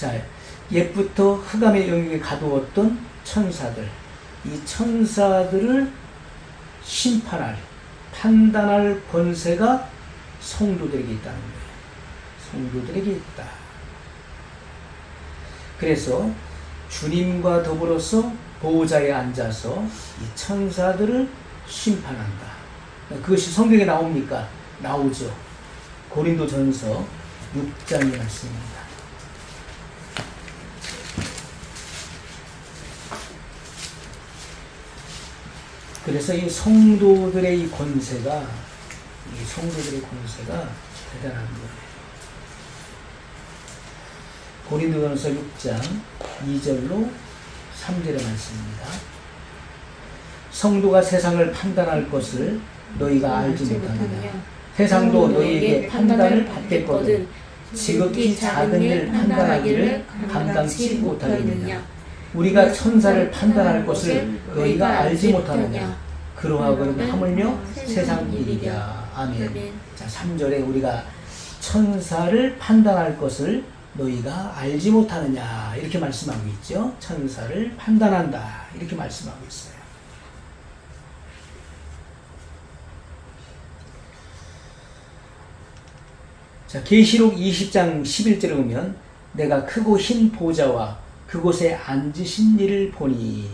자, 옛부터 흑암의 영역에 가두었던 천사들, 이 천사들을 심판할, 판단할 권세가 성도들에게 있다는 거예요. 성도들에게 있다. 그래서 주님과 더불어서 보호자에 앉아서 이 천사들을 심판한다. 그것이 성경에 나옵니까? 나오죠. 고린도전서 6장의 말씀입니다. 그래서 이 성도들의 권세가 대단한 거예요. 고린도전서 6장 2절로 3절의 말씀입니다. 성도가 세상을 판단할 것을 너희가 알지 못하느냐. 세상도 너희에게 판단을 받겠거든 지극히 작은 일 판단하기를 감당치 못하겠느냐. 우리가 천사를 판단할 것을 너희가 알지 못하느냐. 그러하거든 하물며 세상 일이랴. 아멘. 자, 3절에 우리가 천사를 판단할 것을 너희가 알지 못하느냐 이렇게 말씀하고 있죠. 천사를 판단한다 이렇게 말씀하고 있어요. 자, 계시록 20장 11절에 보면 내가 크고 흰 보좌와 그곳에 앉으신 이를 보니.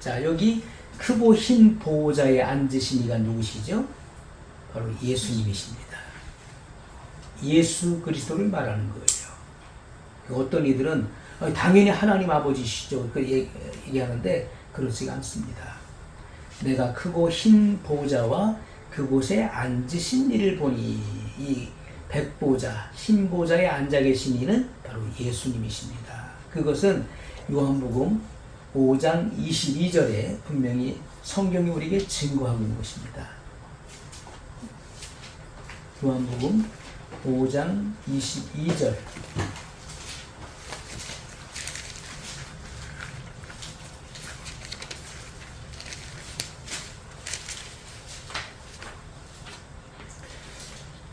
자, 여기 크고 흰 보좌에 앉으신 이가 누구시죠? 바로 예수님이십니다. 예수 그리스도를 말하는 거예요. 어떤 이들은 당연히 하나님 아버지시죠. 얘기하는데 그렇지가 않습니다. 내가 크고 흰 보좌와 그곳에 앉으신 이를 보니. 이 백보좌, 흰 보좌에 앉아 계신 이는 바로 예수님이십니다. 그것은 요한복음 5장 22절에 분명히 성경이 우리에게 증거하고 있는 것입니다. 요한복음 5장 22절.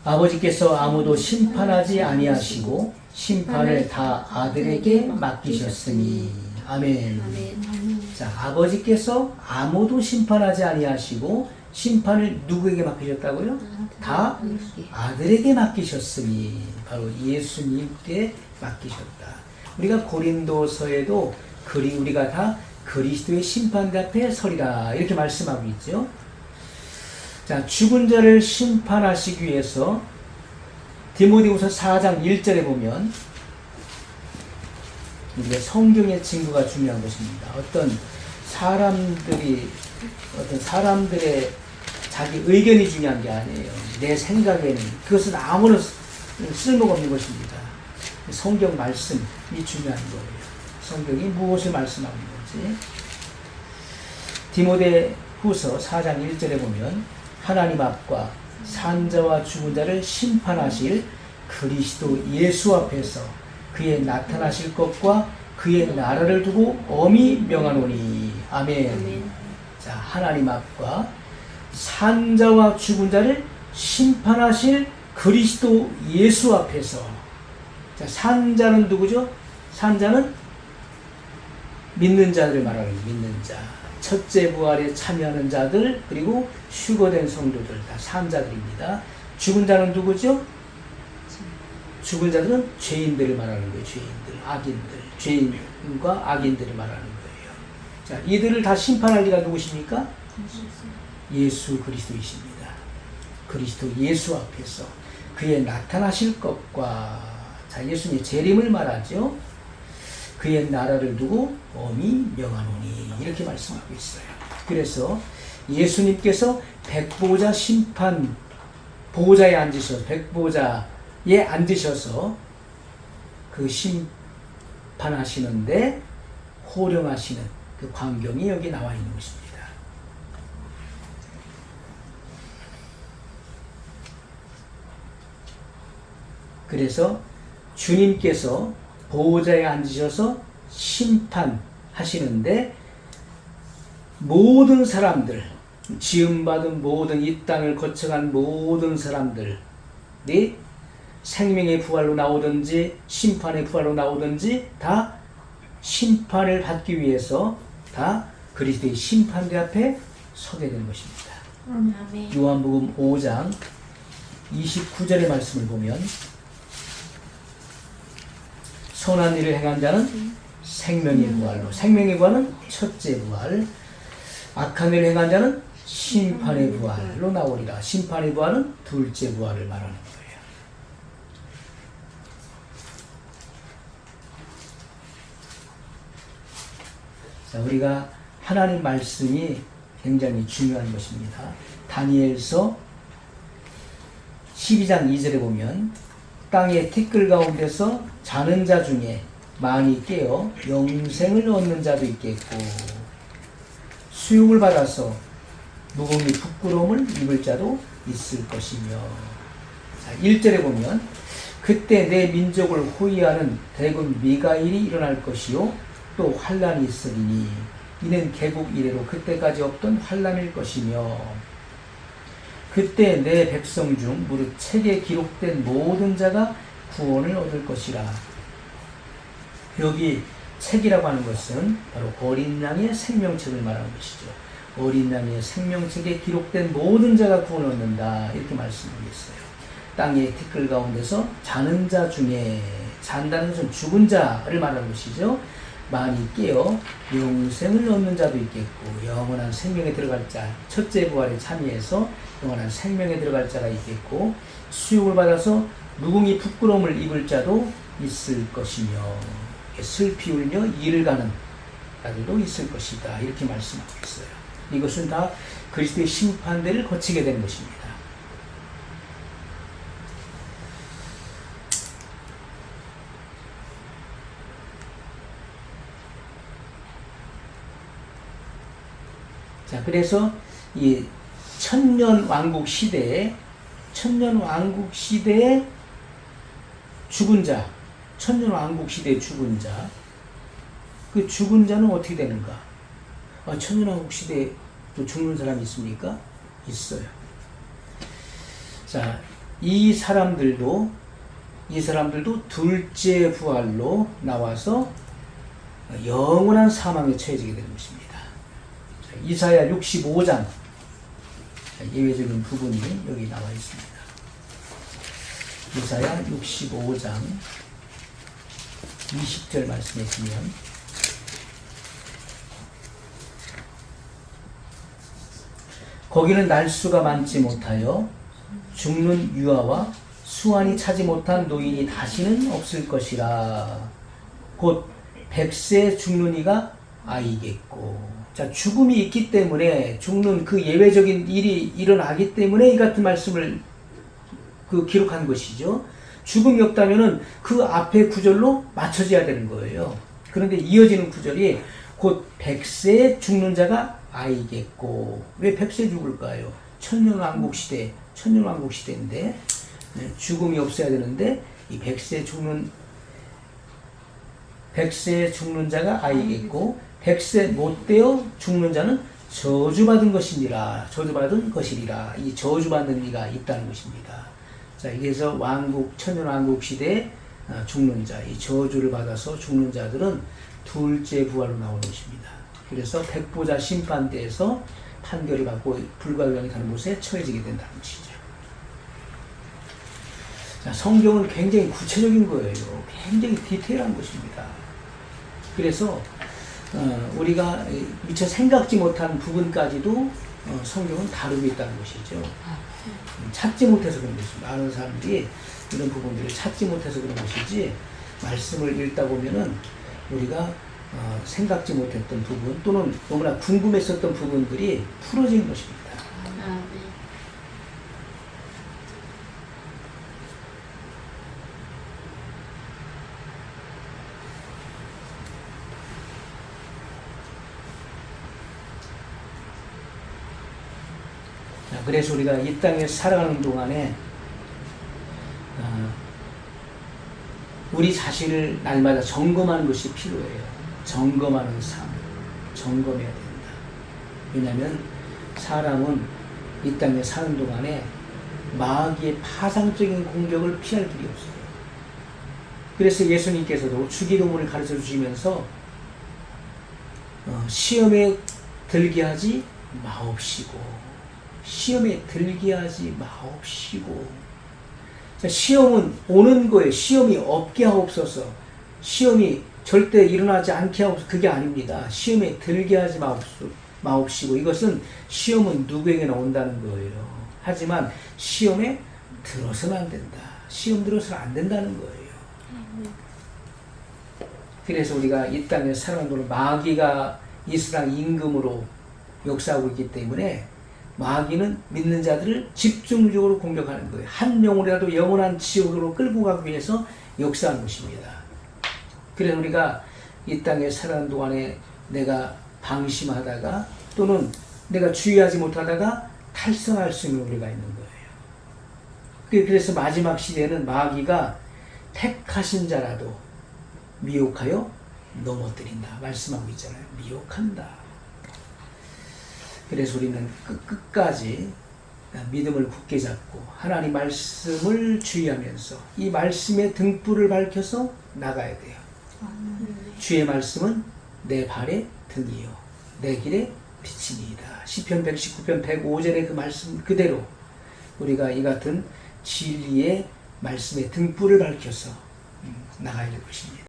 아버지께서 아무도 심판하지 아니하시고 심판을 다 아들에게 맡기셨으니. 아멘. 자, 아버지께서 아무도 심판하지 아니하시고 심판을 누구에게 맡기셨다고요? 다 아들에게 맡기셨으니. 바로 예수님께 맡기셨다. 우리가 고린도서에도 우리가 다 그리스도의 심판대 앞에 서리라 이렇게 말씀하고 있죠. 자, 죽은 자를 심판하시기 위해서 디모데후서 4장 1절에 보면 우리가 성경의 증거가 중요한 것입니다. 어떤 사람들의 자기 의견이 중요한 게 아니에요. 내 생각에는 그것은 아무런 쓸모가 없는 것입니다. 성경 말씀이 중요한 거예요. 성경이 무엇을 말씀하고 있는지. 디모데후서 4장 1절에 보면 하나님 앞과 산자와 죽은 자를 심판하실 그리스도 예수 앞에서 그의 나타나실 것과 그의 나라를 두고 엄히 명하노니. 아멘. 자, 하나님 앞과 산자와 죽은 자를 심판하실 그리스도 예수 앞에서. 자, 산자는 누구죠? 산자는 믿는 자들을 말하는 믿는 자. 첫째 부활에 참여하는 자들, 그리고 휴거된 성도들, 다 산자들입니다. 죽은 자는 누구죠? 죽은 자들은 죄인들을 말하는 거예요. 죄인들, 악인들, 죄인과 악인들을 말하는 거예요. 자, 이들을 다 심판할 이가 누구십니까? 예수 그리스도이십니다. 그리스도 예수 앞에서 그의 나타나실 것과, 자, 예수님의 재림을 말하죠. 그의 나라를 두고 엄히 명하노니 이렇게 말씀하고 있어요. 그래서 예수님께서 백보자 심판 보호자에 앉으셔서 백보자에 앉으셔서 그 심판하시는데 호령하시는 그 광경이 여기 나와 있는 것입니다. 그래서 주님께서 보호자에 앉으셔서 심판하시는데 모든 사람들, 지음받은 모든 이 땅을 거쳐간 모든 사람들이 생명의 부활로 나오든지 심판의 부활로 나오든지 다 심판을 받기 위해서 다 그리스도의 심판대 앞에 서게 된 것입니다. 아멘. 요한복음 5장 29절의 말씀을 보면 선한 일을 행한 자는 생명의 부활로, 생명의 부활은 첫째 부활, 악한 일을 행한 자는 심판의 부활로 나오리라. 심판의 부활은 둘째 부활을 말하는 거예요. 자, 우리가 하나님 말씀이 굉장히 중요한 것입니다. 다니엘서 12장 2절에 보면 땅의 티끌 가운데서 자는 자 중에 많이 깨어 영생을 얻는 자도 있겠고 수욕을 받아서 무공이 부끄러움을 입을 자도 있을 것이며. 자, 1절에 보면 그때 내 민족을 호위하는 대군 미가일이 일어날 것이요 또 환란이 있으리니 이는 개국 이래로 그때까지 없던 환란일 것이며 그때 내 백성 중 무릇 책에 기록된 모든 자가 구원을 얻을 것이라. 여기 책이라고 하는 것은 바로 어린 양의 생명책을 말하는 것이죠. 어린 양의 생명책에 기록된 모든 자가 구원을 얻는다 이렇게 말씀하고 있어요. 땅의 티끌 가운데서 자는 자 중에, 잔다는 것은 죽은 자를 말하는 것이죠. 많이 깨어 영생을 얻는 자도 있겠고 영원한 생명에 들어갈 자, 첫째 부활에 참여해서 영원한 생명에 들어갈 자가 있겠고 수욕을 받아서 무궁히 부끄러움을 입을 자도 있을 것이며 슬피 울며 이를 가는 자들도 있을 것이다 이렇게 말씀하고 있어요. 이것은 다 그리스도의 심판대를 거치게 되는 것입니다. 자, 그래서 이 천년 왕국 시대에 죽은 자, 천년 왕국 시대에 죽은 자, 그 죽은 자는 어떻게 되는가? 천년 왕국 시대에 또 죽는 사람이 있습니까? 있어요. 자, 이 사람들도 둘째 부활로 나와서 영원한 사망에 처해지게 되는 것입니다. 이사야 65장 예외적인 부분이 여기 나와 있습니다. 이사야 65장 20절 말씀에 보면 거기는 날수가 많지 못하여 죽는 유아와 수완이 차지 못한 노인이 다시는 없을 것이라. 곧 100세 죽는 이가 아이겠고. 자, 죽음이 있기 때문에 죽는 그 예외적인 일이 일어나기 때문에 이 같은 말씀을 기록한 것이죠. 죽음이 없다면은 그 앞에 구절로 맞춰져야 되는 거예요. 그런데 이어지는 구절이 곧 100세 죽는 자가 아이겠고. 왜 100세 죽을까요? 천년왕국 시대인데 죽음이 없어야 되는데 이 100세 죽는 자가 아이겠고 100세 못 되어 죽는 자는 저주받은 것이니라. 저주받은 것이리라. 이 저주받는 이가 있다는 것입니다. 자, 그래서 천년왕국 시대에 죽는 자, 이 저주를 받아서 죽는 자들은 둘째 부활로 나오는 것입니다. 그래서 백보자 심판대에서 판결을 받고 불가결이 가는 곳에 처해지게 된다는 것이죠. 자, 성경은 굉장히 구체적인 거예요. 굉장히 디테일한 것입니다. 그래서 우리가 미처 생각지 못한 부분까지도 성경은 다루고 있다는 것이죠. 찾지 못해서 그런 것입니다. 많은 사람들이 이런 부분들을 찾지 못해서 그런 것이지 말씀을 읽다 보면은 우리가 생각지 못했던 부분 또는 너무나 궁금했었던 부분들이 풀어지는 것입니다. 그래서 우리가 이 땅에 살아가는 동안에 우리 자신을 날마다 점검하는 것이 필요해요. 점검하는 삶, 점검해야 된다. 왜냐하면 사람은 이 땅에 사는 동안에 마귀의 파상적인 공격을 피할 길이 없어요. 그래서 예수님께서도 주기도문을 가르쳐 주시면서 시험에 들게 하지 마옵시고, 시험에 들게 하지 마옵시고. 자, 시험은 오는 거예요. 시험이 없게 하옵소서. 시험이 절대 일어나지 않게 하옵소서. 그게 아닙니다. 시험에 들게 하지 마옵시고. 이것은 시험은 누구에게나 온다는 거예요. 하지만 시험에 들어서는 안 된다. 시험 들어서는 안 된다는 거예요. 그래서 우리가 이 땅에 살아가는 동안 마귀가 이 세상 임금으로 역사하고 있기 때문에 마귀는 믿는 자들을 집중적으로 공격하는 거예요. 한 영혼이라도 영원한 지옥으로 끌고 가기 위해서 역사하는 것입니다. 그래서 우리가 이 땅에 살아가는 동안에 내가 방심하다가 또는 내가 주의하지 못하다가 탈선할 수 있는 우리가 있는 거예요. 그래서 마지막 시대에는 마귀가 택하신 자라도 미혹하여 넘어뜨린다 말씀하고 있잖아요. 미혹한다. 그래서 우리는 끝까지 믿음을 굳게 잡고 하나님 말씀을 주의하면서 이 말씀의 등불을 밝혀서 나가야 돼요. 주의 말씀은 내 발의 등이요 내 길의 빛이니이다. 시편 119편 105절의 그 말씀 그대로 우리가 이 같은 진리의 말씀의 등불을 밝혀서 나가야 될 것입니다.